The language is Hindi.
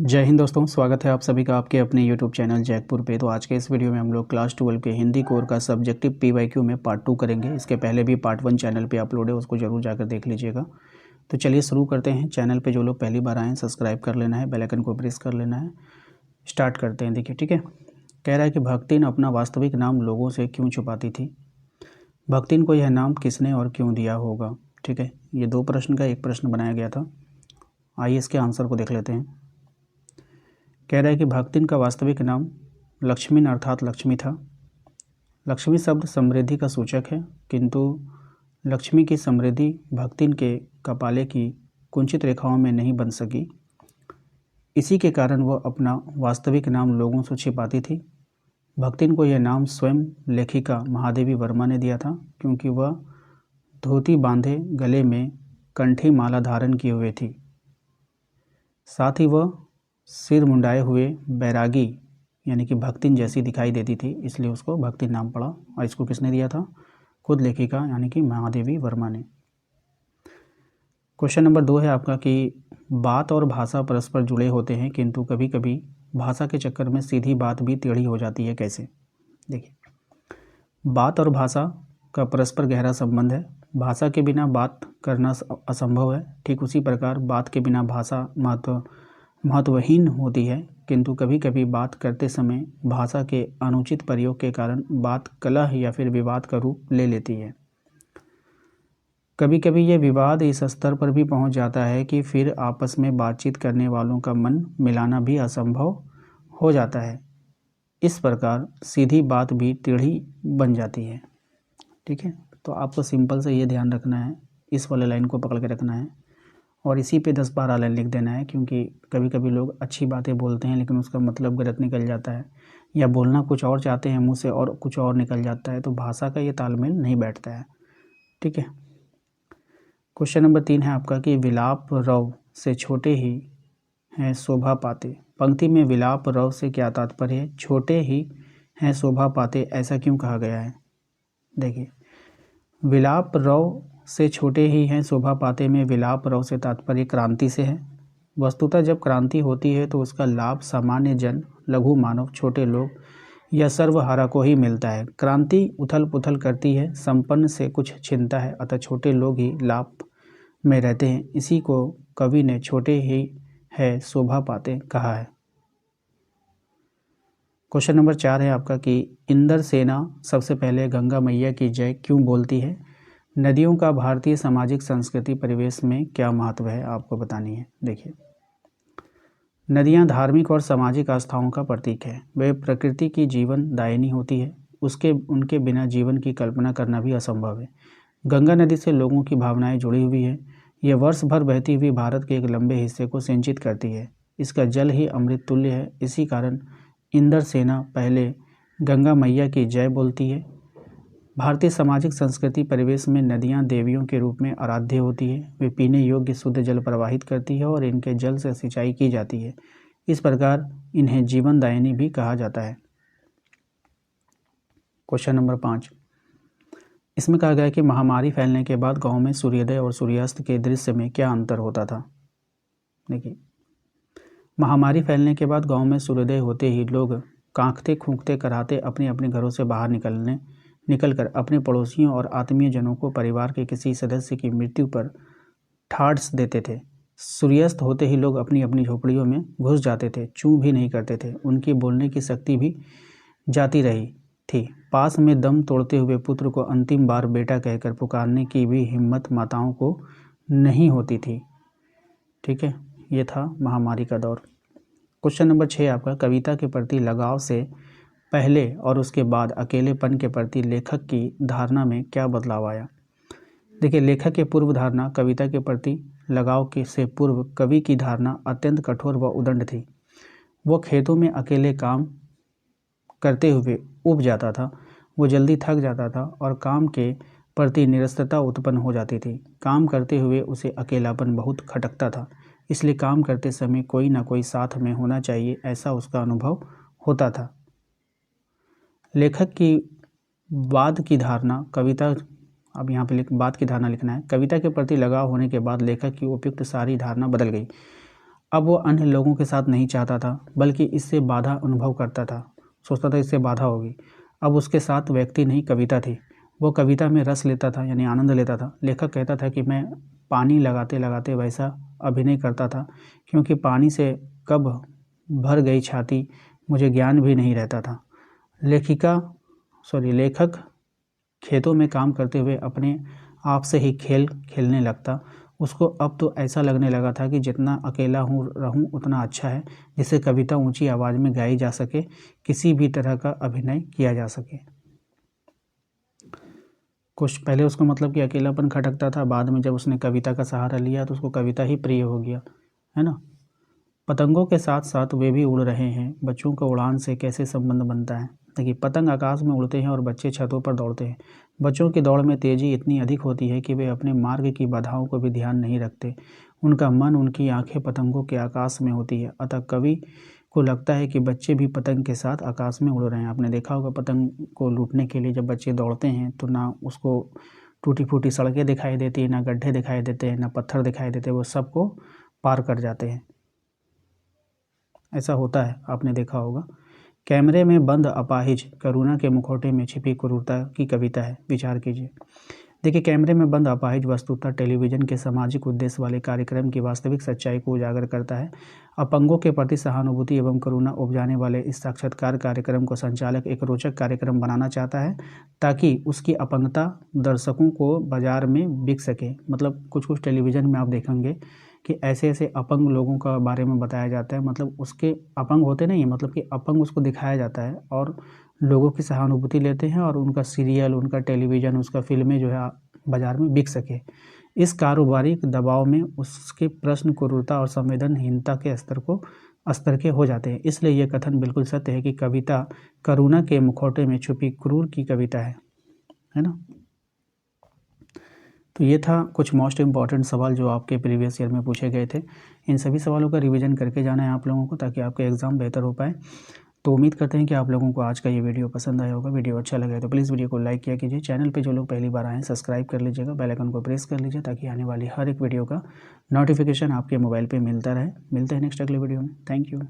जय हिंद दोस्तों, स्वागत है आप सभी का आपके अपने YouTube चैनल जैकपुर पे। तो आज के इस वीडियो में हम लोग क्लास 12 के हिंदी कोर का सब्जेक्टिव PYQ में पार्ट 2 करेंगे। इसके पहले भी पार्ट 1 चैनल पे अपलोड है, उसको ज़रूर जाकर देख लीजिएगा। तो चलिए शुरू करते हैं। चैनल पे जो लोग पहली बार आए हैं सब्सक्राइब कर लेना है, बेल आइकन को प्रेस कर लेना है। स्टार्ट करते हैं। देखिए, ठीक है। कह रहा है कि भक्तिन अपना वास्तविक नाम लोगों से क्यों छुपाती थी। भक्तिन को यह नाम किसने और क्यों दिया होगा। ठीक है, ये दो प्रश्न का एक प्रश्न बनाया गया था। आइए इसके आंसर को देख लेते हैं। कह रहा है कि भक्तिन का वास्तविक नाम लक्ष्मीन अर्थात लक्ष्मी था। लक्ष्मी शब्द समृद्धि का सूचक है, किंतु लक्ष्मी की समृद्धि भक्तिन के कपाले की कुंचित रेखाओं में नहीं बन सकी। इसी के कारण वह अपना वास्तविक नाम लोगों से छिपाती थी। भक्तिन को यह नाम स्वयं लेखिका महादेवी वर्मा ने दिया था, क्योंकि वह धोती बांधे गले में कंठी माला धारण किए हुए थी। साथ ही वह सिर मुंडाए हुए बैरागी यानी कि भक्तिन जैसी दिखाई देती थी, इसलिए उसको भक्तिन नाम पड़ा। और इसको किसने दिया था? खुद लेखिका यानी कि महादेवी वर्मा ने। क्वेश्चन नंबर 2 है आपका कि बात और भाषा परस्पर जुड़े होते हैं, किंतु कभी कभी भाषा के चक्कर में सीधी बात भी टेढ़ी हो जाती है। कैसे? देखिए, बात और भाषा का परस्पर गहरा संबंध है। भाषा के बिना बात करना असंभव है। ठीक उसी प्रकार बात के बिना भाषा महत्वहीन होती है, किंतु कभी कभी बात करते समय भाषा के अनुचित प्रयोग के कारण बात कलह या फिर विवाद का रूप ले लेती है। कभी कभी ये विवाद इस स्तर पर भी पहुंच जाता है कि फिर आपस में बातचीत करने वालों का मन मिलाना भी असंभव हो जाता है। इस प्रकार सीधी बात भी टेढ़ी बन जाती है। ठीक है, तो आपको सिंपल से ये ध्यान रखना है, इस वाले लाइन को पकड़ के रखना है और इसी पे 10-12 लाइन लिख देना है, क्योंकि कभी कभी लोग अच्छी बातें बोलते हैं लेकिन उसका मतलब गलत निकल जाता है, या बोलना कुछ और चाहते हैं मुंह से और कुछ और निकल जाता है। तो भाषा का ये तालमेल नहीं बैठता है। ठीक है। क्वेश्चन नंबर 3 है आपका कि विलाप रव से छोटे ही हैं शोभा पाते। पंक्ति में विलाप रव से क्या तात्पर्य है? छोटे ही हैं शोभा पाते, ऐसा क्यों कहा गया है? देखिए, विलाप रव से छोटे ही हैं शोभा पाते में विलाप रव से तात्पर्य क्रांति से है। वस्तुतः जब क्रांति होती है तो उसका लाभ सामान्य जन, लघु मानव, छोटे लोग या सर्वहारा को ही मिलता है। क्रांति उथल पुथल करती है, संपन्न से कुछ छीनता है, अतः छोटे लोग ही लाभ में रहते हैं। इसी को कवि ने छोटे ही है शोभा पाते कहा है। क्वेश्चन नंबर 4 है आपका कि इंदर सेना सबसे पहले गंगा मैया की जय क्यों बोलती है। नदियों का भारतीय सामाजिक संस्कृति परिवेश में क्या महत्व है, आपको बतानी है। देखिए, नदियां धार्मिक और सामाजिक आस्थाओं का प्रतीक है। वे प्रकृति की जीवन दायिनी होती है। उनके बिना जीवन की कल्पना करना भी असंभव है। गंगा नदी से लोगों की भावनाएं जुड़ी हुई है। यह वर्ष भर बहती हुई भारत के एक लंबे हिस्से को सिंचित करती है। इसका जल ही अमृत तुल्य है। इसी कारण इंदर सेना पहले गंगा मैया की जय बोलती है। भारतीय सामाजिक संस्कृति परिवेश में नदियां देवियों के रूप में आराध्य होती है। वे पीने योग्य शुद्ध जल प्रवाहित करती है और इनके जल से सिंचाई की जाती है। इस प्रकार इन्हें जीवनदायिनी भी कहा जाता है। क्वेश्चन नंबर 5, इसमें कहा गया है कि महामारी फैलने के बाद गांव में सूर्योदय और सूर्यास्त के दृश्य में क्या अंतर होता था। देखिए, महामारी फैलने के बाद गांव में सूर्योदय होते ही लोग कांखते खूंखते कराते अपने अपने घरों से बाहर निकलकर अपने पड़ोसियों और आत्मीय जनों को परिवार के किसी सदस्य की मृत्यु पर ठाड्स देते थे। सूर्यास्त होते ही लोग अपनी अपनी झोपड़ियों में घुस जाते थे, चूं भी नहीं करते थे। उनकी बोलने की शक्ति भी जाती रही थी। पास में दम तोड़ते हुए पुत्र को अंतिम बार बेटा कहकर पुकारने की भी हिम्मत माताओं को नहीं होती थी। ठीक है, ये था महामारी का दौर। क्वेश्चन नंबर 6 आपका कविता के प्रति लगाव से पहले और उसके बाद अकेलेपन के प्रति लेखक की धारणा में क्या बदलाव आया। देखिए, लेखक की पूर्व धारणा कविता के प्रति लगाव के से पूर्व कवि की धारणा अत्यंत कठोर व उदंड थी। वो खेतों में अकेले काम करते हुए ऊब जाता था। वो जल्दी थक जाता था और काम के प्रति निरस्तता उत्पन्न हो जाती थी। काम करते हुए उसे अकेलापन बहुत खटकता था, इसलिए काम करते समय कोई ना कोई साथ में होना चाहिए, ऐसा उसका अनुभव होता था। लेखक की बाद की धारणा कविता अब यहाँ पे बाद की धारणा लिखना है। कविता के प्रति लगाव होने के बाद लेखक की उपयुक्त सारी धारणा बदल गई। अब वो अन्य लोगों के साथ नहीं चाहता था, बल्कि इससे बाधा अनुभव करता था। सोचता था इससे बाधा होगी। अब उसके साथ व्यक्ति नहीं, कविता थी। वो कविता में रस लेता था, यानी आनंद लेता था। लेखक कहता था कि मैं पानी लगाते लगाते वैसा अभिनय करता था, क्योंकि पानी से कब भर गई छाती मुझे ज्ञान भी नहीं रहता था। लेखक खेतों में काम करते हुए अपने आप से ही खेल खेलने लगता। उसको अब तो ऐसा लगने लगा था कि जितना अकेला रहूं उतना अच्छा है, जिससे कविता ऊंची आवाज़ में गाई जा सके, किसी भी तरह का अभिनय किया जा सके। कुछ पहले उसको मतलब कि अकेलापन खटकता था, बाद में जब उसने कविता का सहारा लिया तो उसको कविता ही प्रिय हो गया, है ना। पतंगों के साथ साथ वे भी उड़ रहे हैं, बच्चों का उड़ान से कैसे संबंध बनता है। देखिए, पतंग आकाश में उड़ते हैं और बच्चे छतों पर दौड़ते हैं। बच्चों की दौड़ में तेज़ी इतनी अधिक होती है कि वे अपने मार्ग की बाधाओं को भी ध्यान नहीं रखते। उनका मन, उनकी आंखें पतंगों के आकाश में होती है। अतः कवि को लगता है कि बच्चे भी पतंग के साथ आकाश में उड़ रहे हैं। आपने देखा होगा, पतंग को लूटने के लिए जब बच्चे दौड़ते हैं तो ना उसको टूटी फूटी सड़कें दिखाई देती हैं, ना गड्ढे दिखाई देते हैं, ना पत्थर दिखाई देते, वो सबको पार कर जाते हैं। ऐसा होता है, आपने देखा होगा। कैमरे में बंद अपाहिज करुणा के मुखौटे में छिपी क्रूरता की कविता है। विचार कीजिए। देखिए, कैमरे में बंद अपाहिज वस्तुतः टेलीविज़न के सामाजिक उद्देश्य वाले कार्यक्रम की वास्तविक सच्चाई को उजागर करता है। अपंगों के प्रति सहानुभूति एवं करुणा उपजाने वाले इस साक्षात्कार कार्यक्रम को संचालक एक रोचक कार्यक्रम बनाना चाहता है, ताकि उसकी अपंगता दर्शकों को बाजार में बिक सके। मतलब कुछ टेलीविज़न में आप देखेंगे कि ऐसे अपंग लोगों का बारे में बताया जाता है। मतलब उसके अपंग होते नहीं है, मतलब कि अपंग उसको दिखाया जाता है और लोगों की सहानुभूति लेते हैं और उनका सीरियल, उनका टेलीविज़न, उसका फ़िल्में जो है बाज़ार में बिक सके। इस कारोबारी दबाव में उसके प्रश्न, क्रूरता और संवेदनहीनता के स्तर के हो जाते हैं। इसलिए यह कथन बिल्कुल सत्य है कि कविता करुणा के मुखौटे में छुपी क्रूर की कविता है ना। तो ये था कुछ मोस्ट इम्पॉर्टेंट सवाल जो आपके प्रीवियस ईयर में पूछे गए थे। इन सभी सवालों का रिवीजन करके जाना है आप लोगों को, ताकि आपका एग्ज़ाम बेहतर हो पाए। तो उम्मीद करते हैं कि आप लोगों को आज का ये वीडियो पसंद आया होगा। वीडियो अच्छा लगा है तो प्लीज़ वीडियो को लाइक किया कीजिए। चैनल पे जो लोग पहली बार आए हैं सब्सक्राइब कर लीजिएगा, बेल आइकन को प्रेस कर लीजिए, ताकि आने वाली हर एक वीडियो का नोटिफिकेशन आपके मोबाइल पे मिलता रहे। मिलते हैं नेक्स्ट अगले वीडियो में। Thank you.